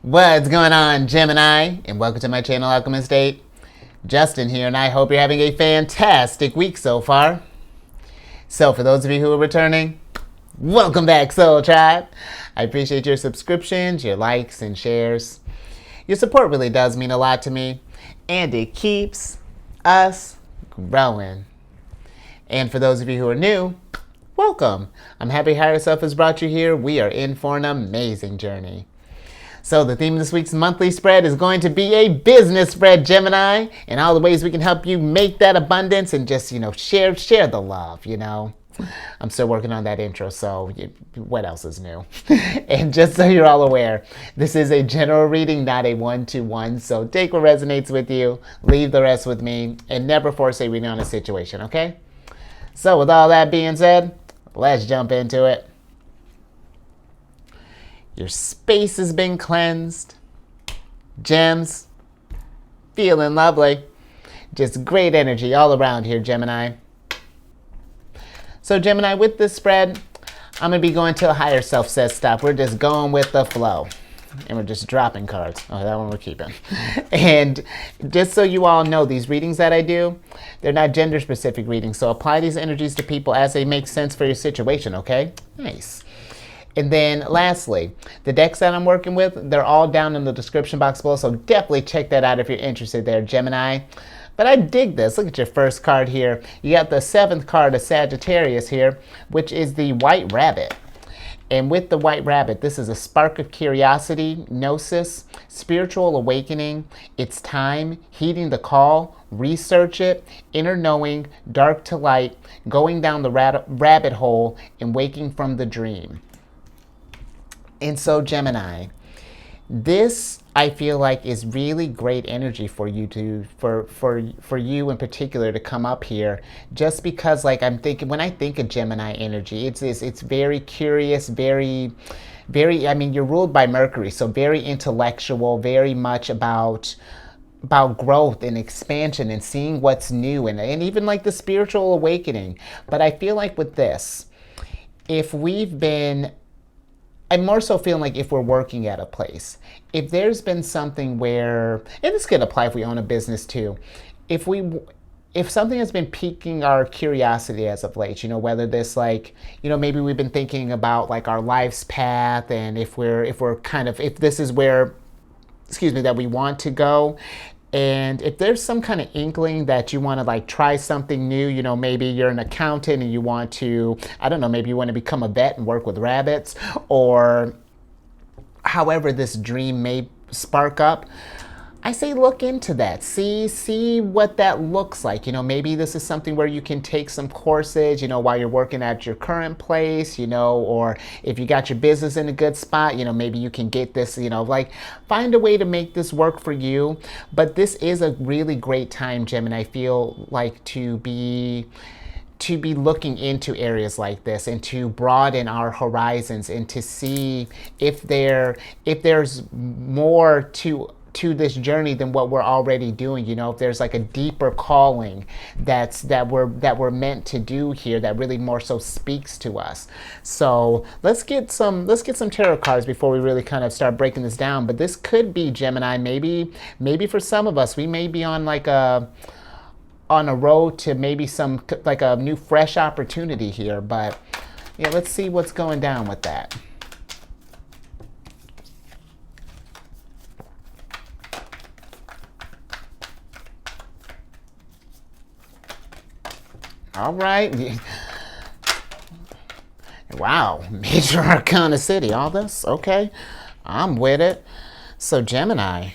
What's going on, Gemini? And welcome to my channel, Alchemist. Justin here, and I hope you're having a fantastic week so far. So, for those of you who are returning, welcome back, Soul Tribe. I appreciate your subscriptions, your likes, and shares. Your support really does mean a lot to me, and it keeps us growing. And for those of you who are new, welcome. I'm happy Higher Self has brought you here. We are in for an amazing journey. So the theme of this week's monthly spread is going to be a business spread, Gemini, and all the ways we can help you make that abundance and just, share the love, I'm still working on that intro, so what else is new? And just so you're all aware, this is a general reading, not a one-to-one, so take what resonates with you, leave the rest with me, and never force a reading on a situation, okay? So with all that being said, let's jump into it. Your space has been cleansed. Gems, feeling lovely. Just great energy all around here, Gemini. So Gemini, with this spread, I'm going to be going till higher self says stop. We're just going with the flow. And we're just dropping cards. Oh, that one we're keeping. And just so you all know, these readings that I do, they're not gender-specific readings. So apply these energies to people as they make sense for your situation, okay? Nice. And then lastly, the decks that I'm working with, they're all down in the description box below, so definitely check that out if you're interested there, Gemini. But I dig this. Look at your first card here. You got the 7th card of Sagittarius here, which is the White Rabbit. And with the White Rabbit, this is a spark of curiosity, gnosis, spiritual awakening. It's time, heeding the call, research it, inner knowing, dark to light, going down the rabbit hole, and waking from the dream. And so Gemini, this I feel like is really great energy for you for you in particular to come up here, just because like I'm thinking, when I think of Gemini energy, it's very curious, very, I mean, you're ruled by Mercury, so very intellectual, very much about growth and expansion and seeing what's new and even like the spiritual awakening. But I feel like with this, I'm more so feeling like if we're working at a place, if there's been something where, and this could apply if we own a business too, if something has been piquing our curiosity as of late, whether this like, maybe we've been thinking about like our life's path, and if this is where, that we want to go. And if there's some kind of inkling that you want to like try something new, maybe you're an accountant and you want to, I don't know, maybe you want to become a vet and work with rabbits, or however this dream may spark up, I say look into that. See what that looks like. Maybe this is something where you can take some courses, while you're working at your current place, or if you got your business in a good spot, maybe you can get this, like find a way to make this work for you. But this is a really great time, Gemini, I feel like to be looking into areas like this and to broaden our horizons and to see if there's more to this journey than what we're already doing. If there's like a deeper calling that we're meant to do here that really more so speaks to us. So let's get some tarot cards before we really kind of start breaking this down. But this could be, Gemini, maybe for some of us, we may be on a road to maybe some like a new fresh opportunity here. But yeah, let's see what's going down with that. All right. Wow, Major Arcana City, all this? Okay, I'm with it. So Gemini.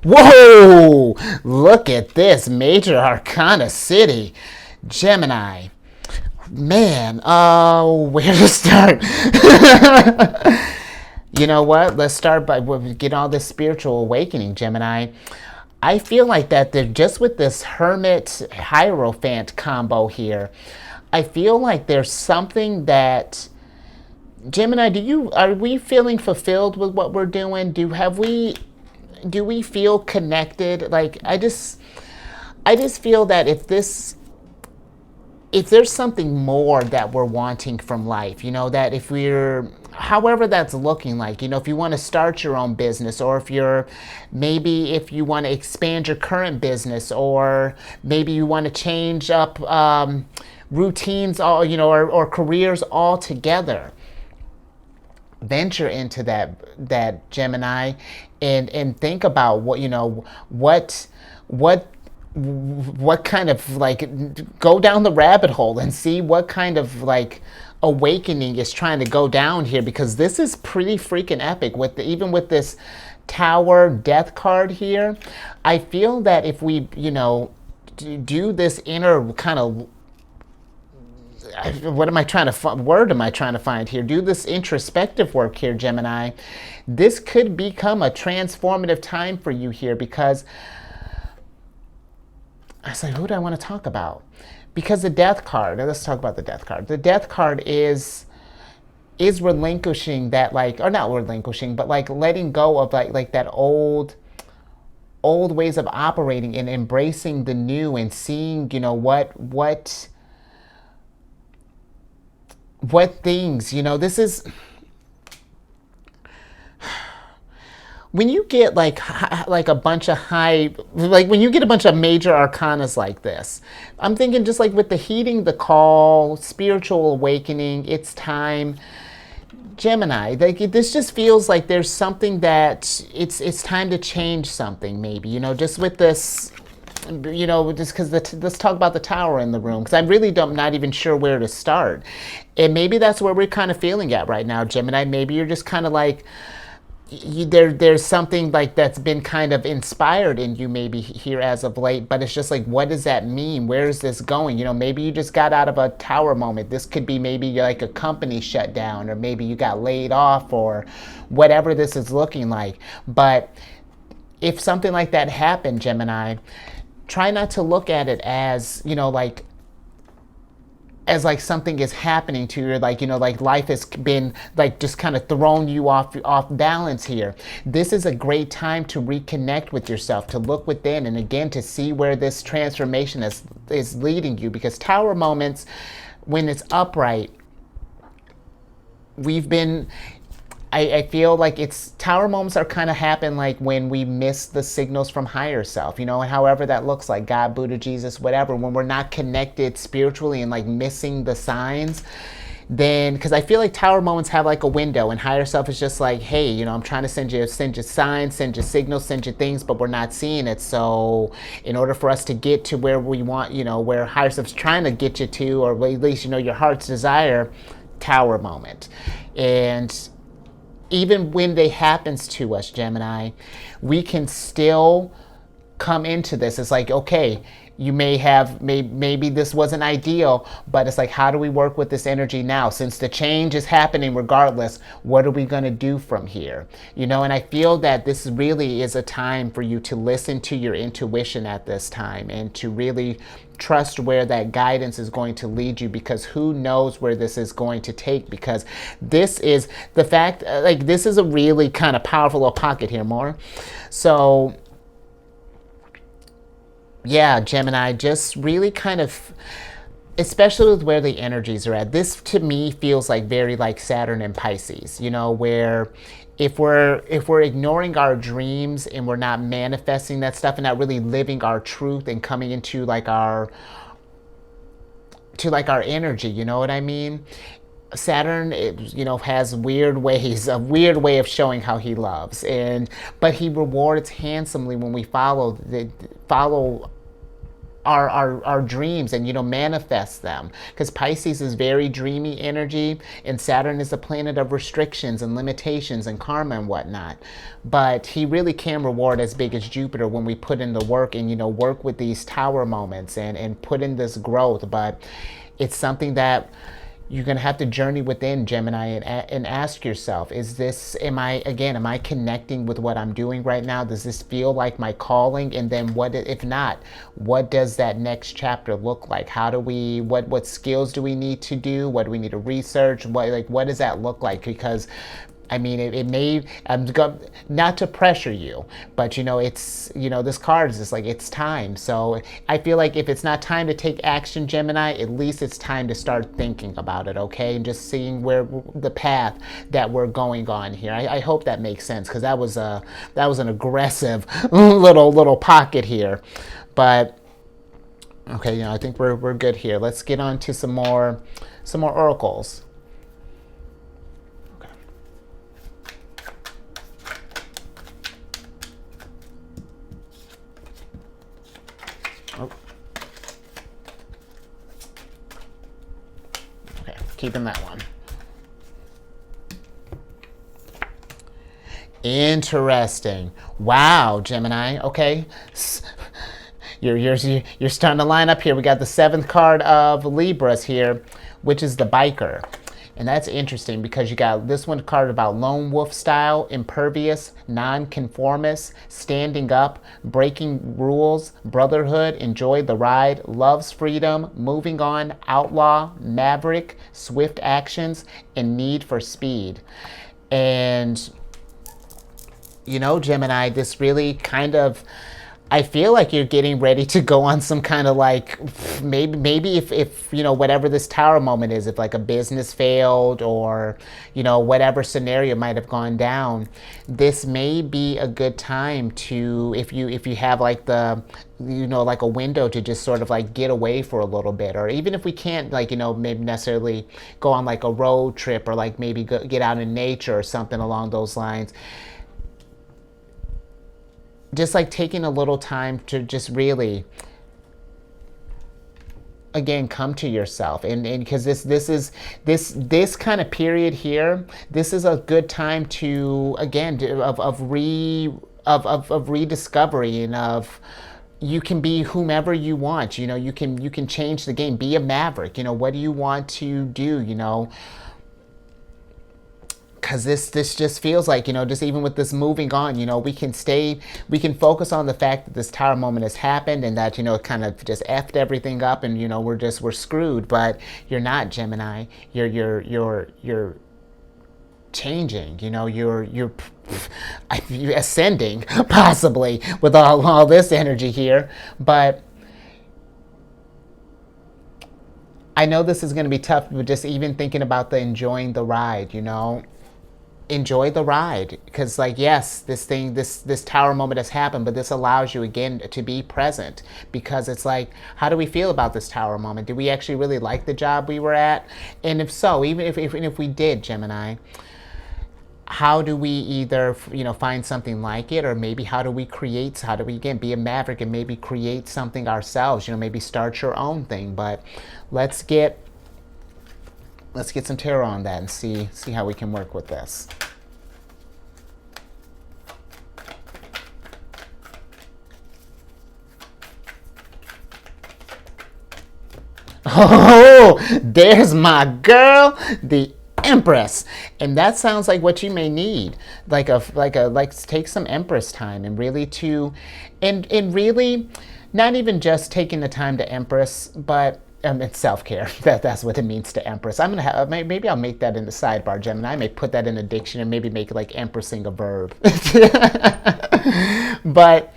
Whoa! Look at this, Major Arcana City. Gemini. Man, where to start? You know what? Let's start by get all this spiritual awakening, Gemini. I feel like that they're just with this Hermit Hierophant combo here. I feel like there's something that, Gemini, are we feeling fulfilled with what we're doing? Do we feel connected? Like I just feel that if there's something more that we're wanting from life, that if we're, however that's looking like, if you want to start your own business, or if you want to expand your current business, or maybe you want to change up routines, or careers altogether. Venture into that Gemini, and think about what kind of, like, go down the rabbit hole and see what kind of, like, awakening is trying to go down here, because this is pretty freaking epic even with this Tower Death card here. I feel that if we do this inner kind of, what am I trying to word am I trying to find here? Do this introspective work here, Gemini. This could become a transformative time for you here, because I was like, who do I want to talk about? Because the Death card, let's talk about the Death card. The Death card is relinquishing that, like, or not relinquishing, but like letting go of like that old ways of operating, and embracing the new, and seeing, what things, this is when you get like a bunch of when you get a bunch of major arcanas like this. I'm thinking just like with the heeding the call, spiritual awakening, it's time, Gemini. Like, this just feels like there's something that it's time to change something, maybe, just with this, just because let's talk about the Tower in the room, because I really not even sure where to start. And maybe that's where we're kind of feeling at right now, Gemini. Maybe you're just kind of like, there's something like that's been kind of inspired in you maybe here as of late, but it's just like, what does that mean? Where is this going? Maybe you just got out of a Tower moment. This could be maybe like a company shut down, or maybe you got laid off, or whatever this is looking like. But if something like that happened, Gemini, try not to look at it as, as like something is happening to you, like, like life has been like just kind of thrown you off balance here. This is a great time to reconnect with yourself, to look within, and again to see where this transformation is leading you. Because Tower moments, when it's upright, I feel like Tower moments are kind of happen like when we miss the signals from higher self, and however that looks like, God, Buddha, Jesus, whatever, when we're not connected spiritually and like missing the signs. Then, because I feel like Tower moments have like a window, and higher self is just like, hey, I'm trying to send you signs, send you signals, send you things, but we're not seeing it. So in order for us to get to where we want, where higher self's trying to get you to, or at least, your heart's desire, Tower moment. And even when they happens to us, Gemini, we can still come into this. It's like, okay, you maybe this wasn't ideal, but it's like, how do we work with this energy now? Since the change is happening regardless, what are we going to do from here? And I feel that this really is a time for you to listen to your intuition at this time, and to really trust where that guidance is going to lead you, because who knows where this is going to take. Because this is the fact, like, this is a really kind of powerful little pocket here, more. So yeah, Gemini, just really kind of, especially with where the energies are at, this to me feels like very like Saturn and Pisces, where if we're ignoring our dreams, and we're not manifesting that stuff, and not really living our truth, and coming into like our energy, you know what I mean? Saturn, has a weird way of showing how he loves, but he rewards handsomely when we follow our dreams, and manifest them. Because Pisces is very dreamy energy, and Saturn is a planet of restrictions and limitations and karma and whatnot. But he really can reward as big as Jupiter when we put in the work, and work with these Tower moments, and put in this growth. But it's something that you're going to have to journey within, Gemini, and ask yourself, am I connecting with what I'm doing right now? Does this feel like my calling? And then if not, what does that next chapter look like? What skills do we need to do? What do we need to research? What does that look like? Because I mean, it may, not to pressure you, but it's, this card is just like, it's time. So I feel like if it's not time to take action, Gemini, at least it's time to start thinking about it, okay? And just seeing where the path that we're going on here. I hope that makes sense, because that was an aggressive little pocket here. But okay, I think we're good here. Let's get on to some more oracles. Oh. Okay, keeping that one. Interesting. Wow, Gemini. Okay. You're starting to line up here. We got the 7th card of Libras here, which is the biker. And that's interesting because you got this one card about lone wolf style, impervious, non-conformist, standing up, breaking rules, brotherhood, enjoy the ride, loves freedom, moving on, outlaw, maverick, swift actions, and need for speed. And, Gemini, this really kind of, I feel like you're getting ready to go on some kind of like, maybe if whatever this tower moment is, if like a business failed or, whatever scenario might have gone down, this may be a good time to, if you have like the, like a window to just sort of like get away for a little bit, or even if we can't like, maybe necessarily go on like a road trip, or like maybe get out in nature or something along those lines. Just like taking a little time to just really, again, come to yourself, and because this kind of period here, this is a good time to, again, of rediscovery, and of, you can be whomever you want. You can change the game. Be a maverick. What do you want to do? Because this just feels like, just even with this moving on, we can focus on the fact that this tower moment has happened, and that, it kind of just effed everything up, and, we're screwed. But you're not, Gemini. You're changing, you're ascending, possibly, with all this energy here. But I know this is going to be tough, but just even thinking about the enjoying the ride, enjoy the ride, because like, yes, this tower moment has happened, but this allows you again to be present, because it's like, how do we feel about this tower moment? Do we actually really like the job we were at? And if so, even if we did, Gemini, how do we either find something like it, or maybe how do we again be a maverick and maybe create something ourselves, maybe start your own thing. But let's get some tarot on that and see how we can work with this. Oh, there's my girl, the Empress. And that sounds like what you may need, like take some Empress time, and really and really not even just taking the time to Empress, but it's self-care. That's what it means to Empress. I'm gonna have, maybe I'll make that in the sidebar, Gemini. I may put that in a dictionary, maybe make like Empressing a verb. But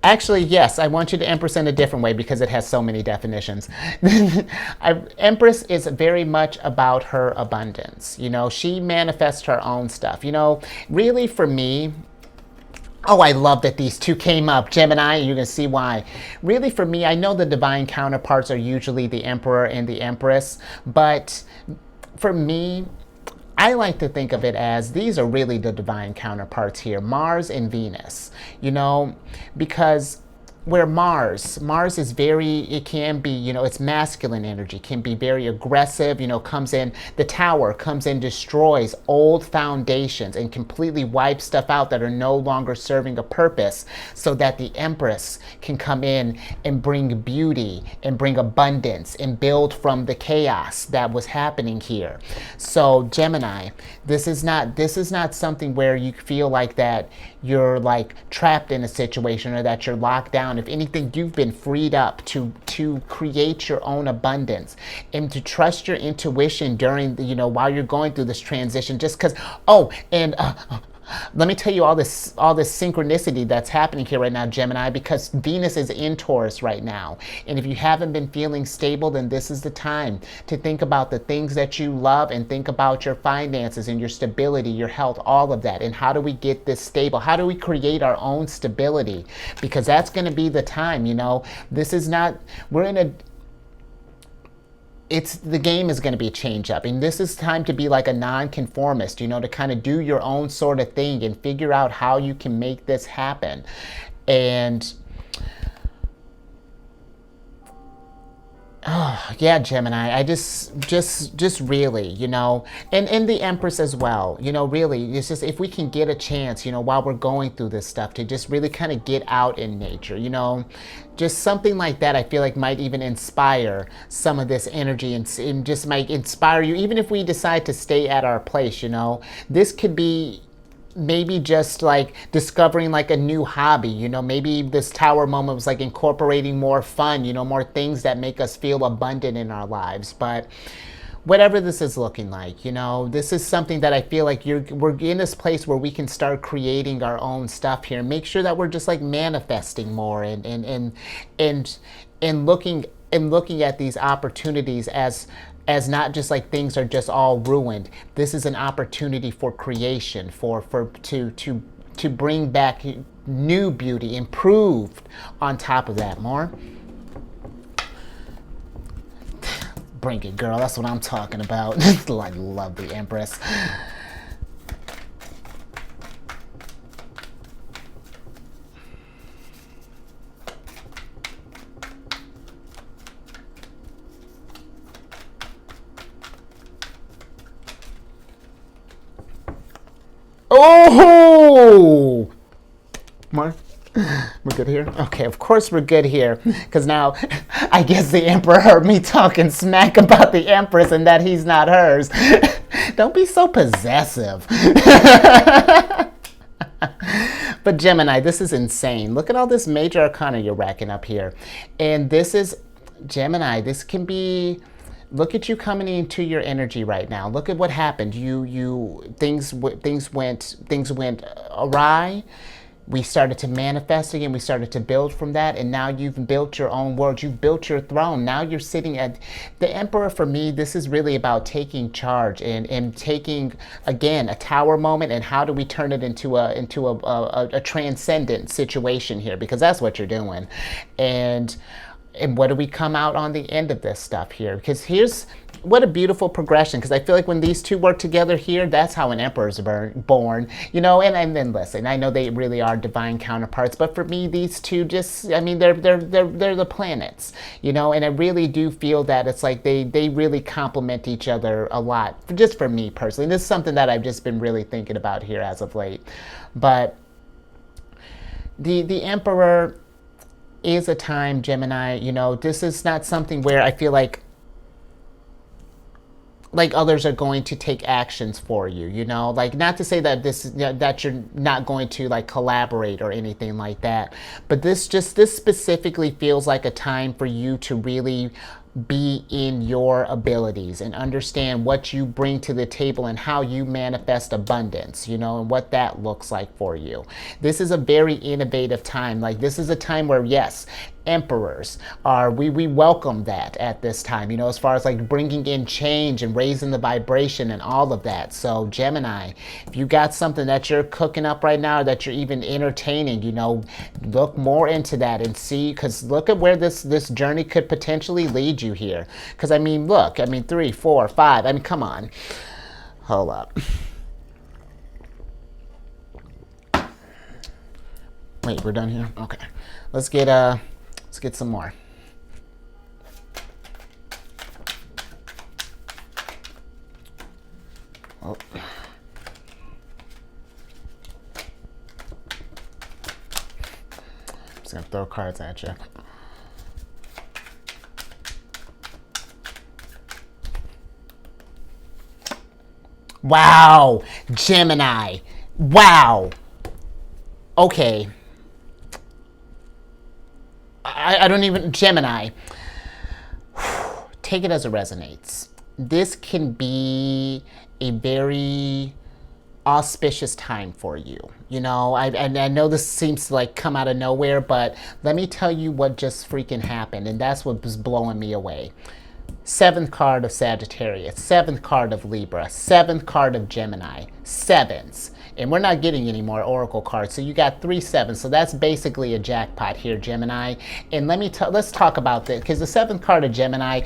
actually, yes, I want you to Empress in a different way, because it has so many definitions. Empress is very much about her abundance. She manifests her own stuff. Really for me, oh, I love that these two came up, Gemini, and you're going to see why. Really, for me, I know the divine counterparts are usually the Emperor and the Empress, but for me, I like to think of it as these are really the divine counterparts here, Mars and Venus, because where Mars is it can be, it's masculine energy, can be very aggressive, comes in, the tower comes in, destroys old foundations and completely wipes stuff out that are no longer serving a purpose, so that the Empress can come in and bring beauty and bring abundance and build from the chaos that was happening here. So Gemini, this is not something where you feel like that you're like trapped in a situation, or that you're locked down down. If anything, you've been freed up to create your own abundance and to trust your intuition during the, while you're going through this transition. Just because, let me tell you all this synchronicity that's happening here right now, Gemini, because Venus is in Taurus right now. And if you haven't been feeling stable, then this is the time to think about the things that you love and think about your finances and your stability, your health, all of that. And how do we get this stable? How do we create our own stability? Because that's going to be the time, This is not, we're in a, the game is going to be a change up, and this is time to be like a non-conformist, to kind of do your own sort of thing and figure out how you can make this happen. And yeah, Gemini, I just really, and the Empress as well, really, it's just if we can get a chance, while we're going through this stuff, to just really kind of get out in nature, just something like that, I feel like might even inspire some of this energy and just might inspire you, even if we decide to stay at our place, this could be maybe just like discovering like a new hobby, maybe this tower moment was like incorporating more fun, more things that make us feel abundant in our lives. But whatever this is looking like, this is something that I feel like we're in this place where we can start creating our own stuff here. Make sure that we're just like manifesting more and looking at these opportunities as not just like things are just all ruined. This is an opportunity for creation, to bring back new beauty, improved on top of that more. Bring it, girl. That's what I'm talking about. I love the Empress. Oh! Mark? We're good here? Okay, of course we're good here. Because now, I guess the Emperor heard me talking smack about the Empress and that he's not hers. Don't be so possessive. But Gemini, this is insane. Look at all this major arcana you're racking up here. And this is, Gemini, this can be... Look at you coming into your energy right now. Look at what happened. Things went awry. We started to manifest again. We started to build from that. And now you've built your own world. You've built your throne. Now you're sitting at the Emperor. For me, this is really about taking charge and taking, again, a tower moment. And how do we turn it into a transcendent situation here? Because that's what you're doing. And what do we come out on the end of this stuff here? Because here's what a beautiful progression. Because I feel like when these two work together here, that's how an emperor is born. And then listen, I know they really are divine counterparts, but for me, these two just, I mean, they're the planets, and I really do feel that it's like they really complement each other a lot. Just for me personally, this is something that I've just been really thinking about here as of late. But the Emperor is a time, Gemini, this is not something where I feel like others are going to take actions for you, like not to say that that you're not going to like collaborate or anything like that, but this specifically feels like a time for you to really be in your abilities and understand what you bring to the table and how you manifest abundance, and what that looks like for you. This is a very innovative time. Like, this is a time where, yes, emperors are, we welcome that at this time, as far as like bringing in change and raising the vibration and all of that. So Gemini, if you got something that you're cooking up right now, that you're even entertaining, look more into that and see, because look at where this journey could potentially lead you here. Because look, 3, 4, 5, come on, hold up. Wait, we're done here? Okay, let's get some more. Oh. Just gonna throw cards at you. Wow, Gemini. Wow. Okay. I don't even, Gemini, take it as it resonates. This can be a very auspicious time for you. You know, I know this seems to like come out of nowhere, but let me tell you what just freaking happened, and that's what was blowing me away. Seventh card of Sagittarius, seventh card of Libra, seventh card of Gemini, sevens. And we're not getting any more oracle cards, so you got 3 sevens. So that's basically a jackpot here, Gemini. And let's talk about this, because the seventh card of Gemini,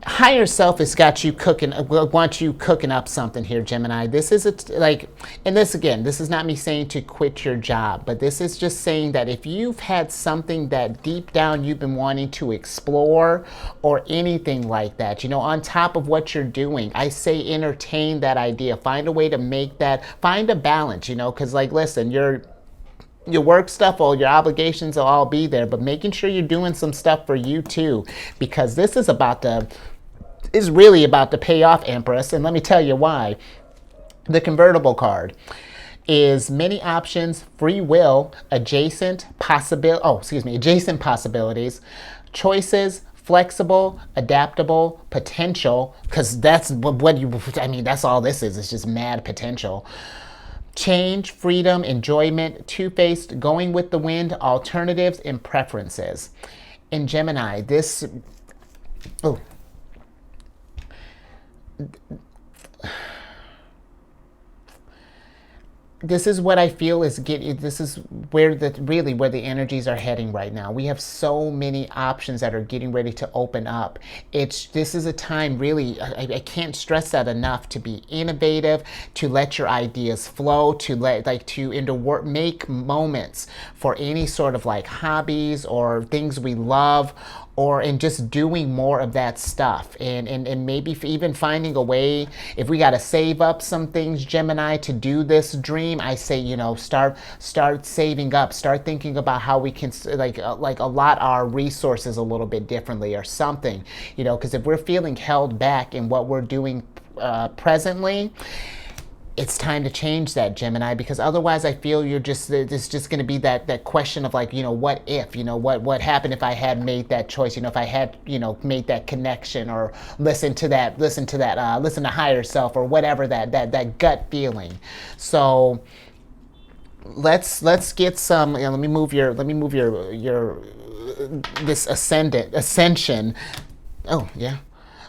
higher self has got you cooking, wants you cooking up something here, Gemini. This is and this again, this is not me saying to quit your job, but this is just saying that if you've had something that deep down you've been wanting to explore or anything like that, you know, on top of what you're doing, I say entertain that idea. Find a way to make that, find a balance, you know, because like, listen, your work stuff, all your obligations will all be there, but making sure you're doing some stuff for you too, because this is really about to pay off, Empress. And let me tell you why. The convertible card is many options, free will, adjacent possibilities, choices, flexible, adaptable, potential, because that's that's all this is. It's just mad potential. Change, freedom, enjoyment, two-faced, going with the wind, alternatives, and preferences. In Gemini, this is what I feel is this is where the energies are heading right now. We have so many options that are getting ready to open up. This is a time really, I can't stress that enough, to be innovative, to let your ideas flow, make moments for any sort of like hobbies or things we love, and just doing more of that stuff, and maybe even finding a way, if we got to save up some things, Gemini, to do this dream, I say, you know, start saving up, start thinking about how we can allot our resources a little bit differently or something, you know, because if we're feeling held back in what we're doing presently, it's time to change that, Gemini, because otherwise I feel it's just going to be that question of like, you know, what if, you know, what happened if I had made that choice, you know, if I had, you know, made that connection, or listen to higher self, or whatever, that gut feeling. So let's get some, you know, let me move your this ascension. Oh yeah,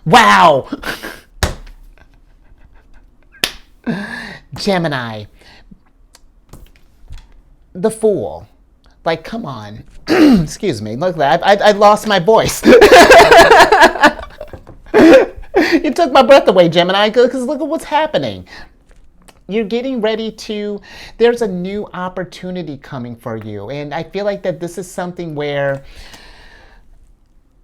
wow. Gemini, the Fool. Like, come on. Excuse me. Look, I lost my voice. You took my breath away, Gemini, because look at what's happening. You're getting ready there's a new opportunity coming for you. And I feel like that this is something where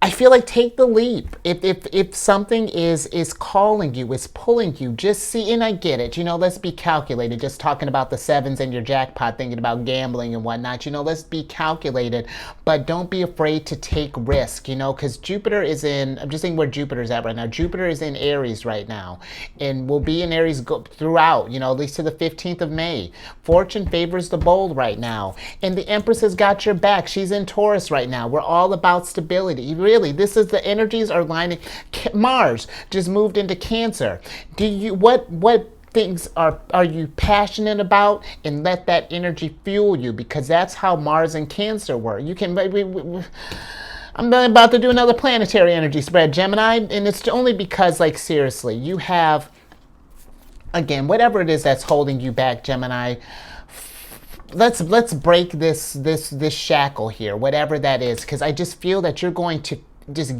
I feel like take the leap. If something is calling you, is pulling you, just see, and I get it, you know, let's be calculated. Just talking about the sevens and your jackpot, thinking about gambling and whatnot, you know, let's be calculated, but don't be afraid to take risk, you know, because Jupiter is I'm just saying where Jupiter's at right now. Jupiter is in Aries right now, and will be in Aries throughout, you know, at least to the 15th of May. Fortune favors the bold right now, and the Empress has got your back. She's in Taurus right now. We're all about stability. Really, this is the energies are lining. Mars just moved into Cancer. What things are you passionate about, and let that energy fuel you, because that's how Mars and Cancer work. You can I'm about to do another planetary energy spread, Gemini, and it's only because, like, seriously, you have, again, whatever it is that's holding you back, Gemini. Let's break this shackle here, whatever that is, because I just feel that you're going to just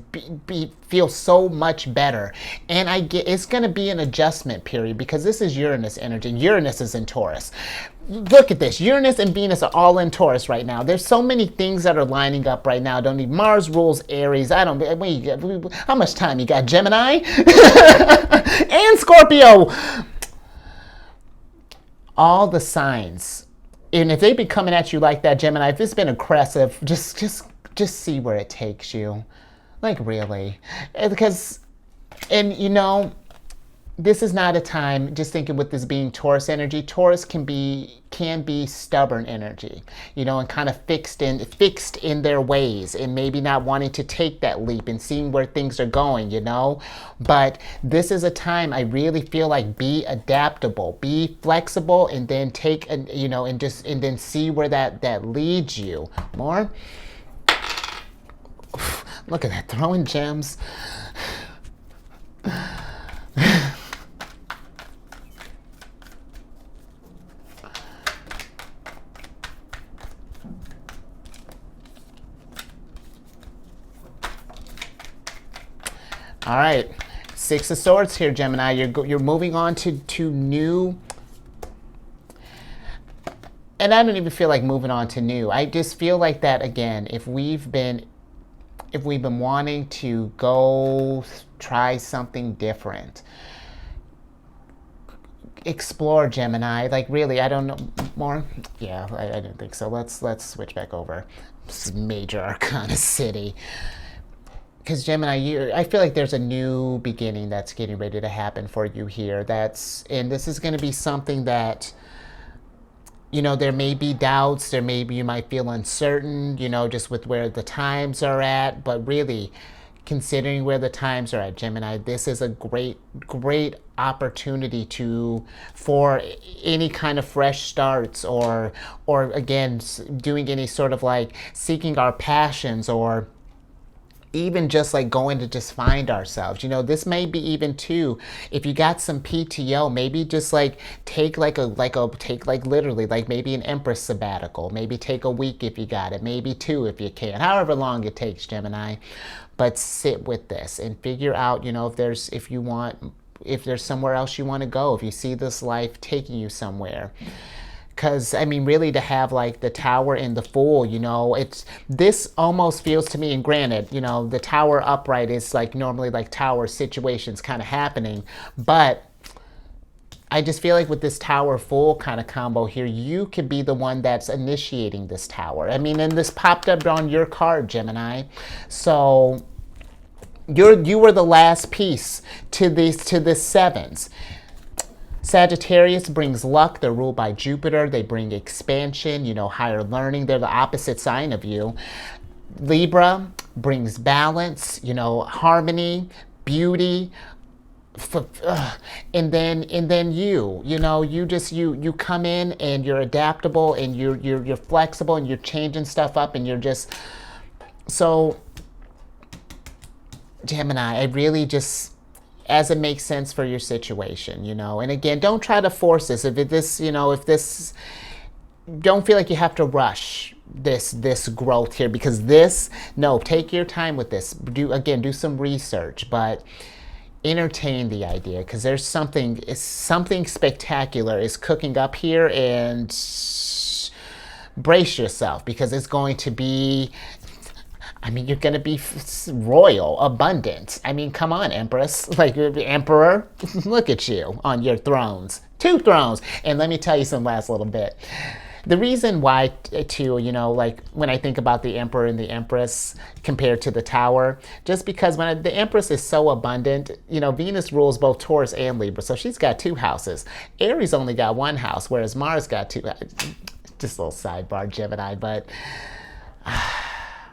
feel so much better. And it's going to be an adjustment period, because this is Uranus energy. Uranus is in Taurus. Look at this. Uranus and Venus are all in Taurus right now. There's so many things that are lining up right now. Don't need Mars rules Aries. How much time you got, Gemini? And Scorpio. All the signs. And if they be coming at you like that, Gemini, if it's been aggressive, just see where it takes you. Like, really. Because, and you know, this is not a time, just thinking with this being Taurus energy, Taurus can be stubborn energy, and kind of fixed in their ways, and maybe not wanting to take that leap and seeing where things are going, but this is a time I really feel like be adaptable, be flexible, and then take and then see where that leads you. More. Look at that, throwing gems. All right, Six of Swords here, Gemini. You're moving on to new, and I don't even feel like moving on to new. I just feel like that again. If we've been wanting to go try something different, explore, Gemini. Like really, I don't know more. Yeah, I didn't think so. Let's switch back over. Major Arcana City. Because Gemini, I feel like there's a new beginning that's getting ready to happen for you here. And this is going to be something that, there may be doubts. You might feel uncertain, just with where the times are at. But really, considering where the times are at, Gemini, this is a great opportunity for any kind of fresh starts, or again, doing any sort of like seeking our passions, or even just like going to just find ourselves. This may be even too, if you got some PTO, maybe just like take literally like maybe an Empress sabbatical, maybe take a week if you got it, maybe 2 if you can, however long it takes, Gemini. But sit with this and figure out, if there's somewhere else you want to go, if you see this life taking you somewhere. Because, really to have like the Tower and the Fool, this almost feels to me, and granted, the Tower upright is like normally like Tower situations kind of happening, but I just feel like with this Tower Fool kind of combo here, you could be the one that's initiating this Tower. And this popped up on your card, Gemini. So you were the last piece to this sevens. Sagittarius brings luck. They're ruled by Jupiter. They bring expansion, higher learning. They're the opposite sign of you. Libra brings balance, harmony, beauty. And then you come in and you're adaptable and you're flexible and you're changing stuff up and you're just so Gemini, I really just, as it makes sense for your situation, and again, don't try to force this. If this, don't feel like you have to rush this growth here, because take your time with this. Do some research, but entertain the idea, because there's something spectacular is cooking up here, and brace yourself, because it's going to be, you're going to be royal, abundant. Come on, Empress. Like, Emperor, look at you on your thrones. 2 thrones. And let me tell you some last little bit. The reason why, too, like when I think about the Emperor and the Empress compared to the Tower, just because when the Empress is so abundant, Venus rules both Taurus and Libra, so she's got 2 houses. Aries only got 1 house, whereas Mars got 2. Just a little sidebar, Gemini, but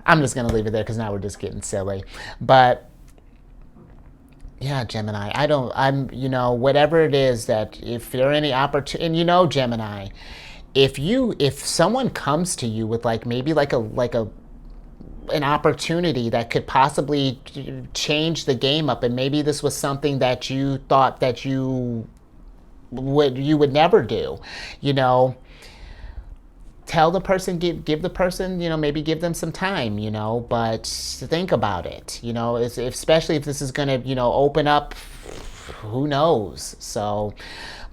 I'm just going to leave it there because now we're just getting silly. But yeah, Gemini, whatever it is that if there are any opportunity, and Gemini, if someone comes to you with like maybe like an opportunity that could possibly change the game up, and maybe this was something that you thought that you would never do, tell the person, give the person, maybe give them some time, but think about it, especially if this is going to, open up, who knows. So,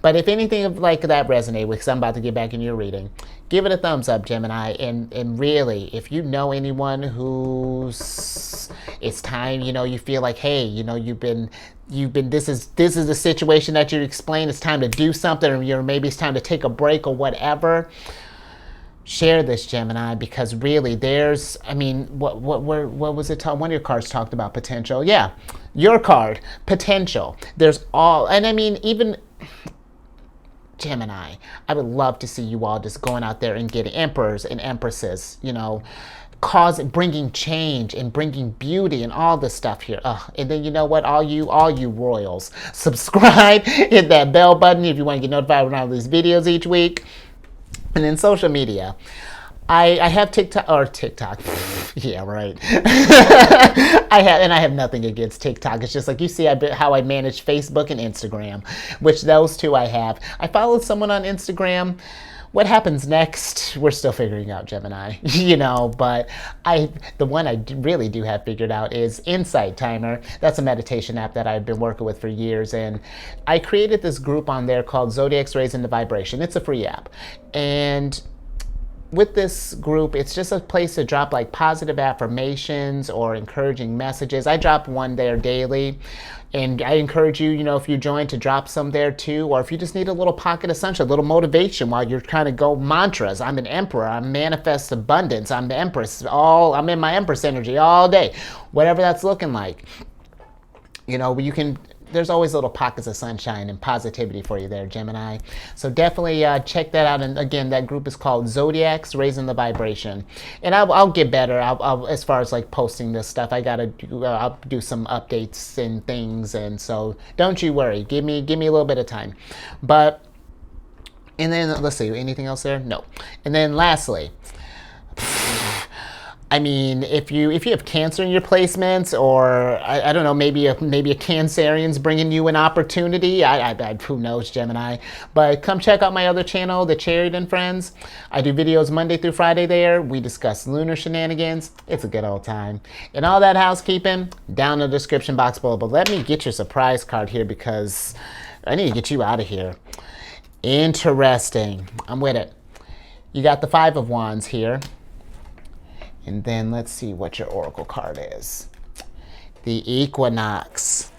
but if anything like that resonate with, because I'm about to get back in your reading, give it a thumbs up, Gemini. And really, if you know anyone who's, it's time, you feel like, hey, this is the situation that you explain, it's time to do something, or maybe it's time to take a break or whatever. share this, Gemini, because really there's, I mean, what was it? One of your cards talked about potential. Yeah, your card, potential. There's all, and I mean, even Gemini, I would love to see you all just going out there and getting emperors and empresses, bringing change and bringing beauty and all this stuff here. And then you know what, all you royals, subscribe, hit that bell button if you want to get notified when I release videos each week. And then social media. I have TikTok. Yeah, right. I have nothing against TikTok. It's just like you see how I manage Facebook and Instagram, which those two I have. I followed someone on Instagram. What happens next, we're still figuring out, Gemini. But the one I really do have figured out is Insight Timer. That's a meditation app that I've been working with for years, and I created this group on there called Zodiac's Raising the Vibration. It's a free app, and with this group, it's just a place to drop like positive affirmations or encouraging messages. I drop one there daily. And I encourage you, if you join, to drop some there too. Or if you just need a little pocket of sunshine, a little motivation while you're trying to go mantras. I'm an emperor. I manifest abundance. I'm the empress. I'm in my empress energy all day. Whatever that's looking like. There's always little pockets of sunshine and positivity for you there, Gemini. So definitely check that out. And again, that group is called Zodiac's Raising the Vibration. And I'll get better. I'll as far as like posting this stuff, I'll do some updates and things. And so don't you worry. Give me a little bit of time. And then let's see, anything else there? No. And then lastly, I mean, if you have Cancer in your placements, or I don't know, maybe a Cancerian's bringing you an opportunity. Who knows, Gemini? But come check out my other channel, The Chariot and Friends. I do videos Monday through Friday there. We discuss lunar shenanigans. It's a good old time. And all that housekeeping down in the description box below. But let me get your surprise card here because I need to get you out of here. Interesting. I'm with it. You got the Five of Wands here. And then let's see what your oracle card is. The Equinox.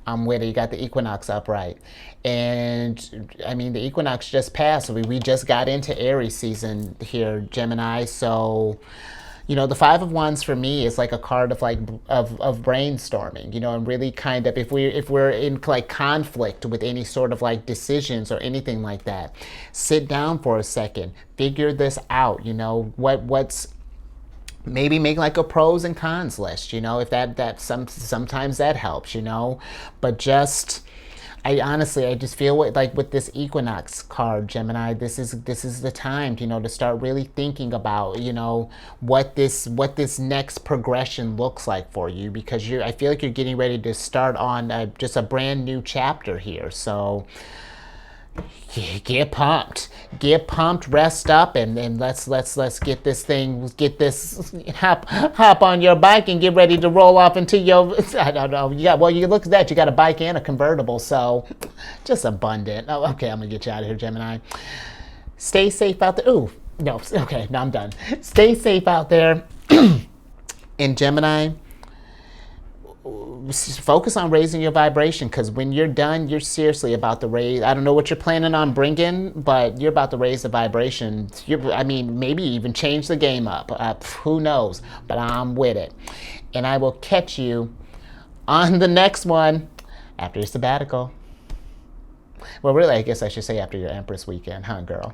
I'm with it. You got the Equinox upright. And I mean, the Equinox just passed. We just got into Aries season here, Gemini. So, the Five of Wands for me is like a card of of brainstorming, and really kind of if we're in like conflict with any sort of like decisions or anything like that, sit down for a second, figure this out. What's maybe make like a pros and cons list, if sometimes that helps, but I just feel like with this Equinox card, Gemini, this is the time, to start really thinking about, what this next progression looks like for you, because I feel like you're getting ready to start on just a brand new chapter here. So get pumped, rest up, and let's get this hop on your bike and get ready to roll off into your, I don't know. You look at that, you got a bike and a convertible, so just abundant. Oh, okay, I'm gonna get you out of here, Gemini. Stay safe out there. Ooh, no, okay, no, I'm done. Stay safe out there. And Gemini, focus on raising your vibration, because when you're done, you're seriously about to raise. I don't know what you're planning on bringing, but you're about to raise the vibration. Maybe even change the game up. Who knows? But I'm with it. And I will catch you on the next one after your sabbatical. Well, really, I guess I should say after your Empress weekend, huh, girl?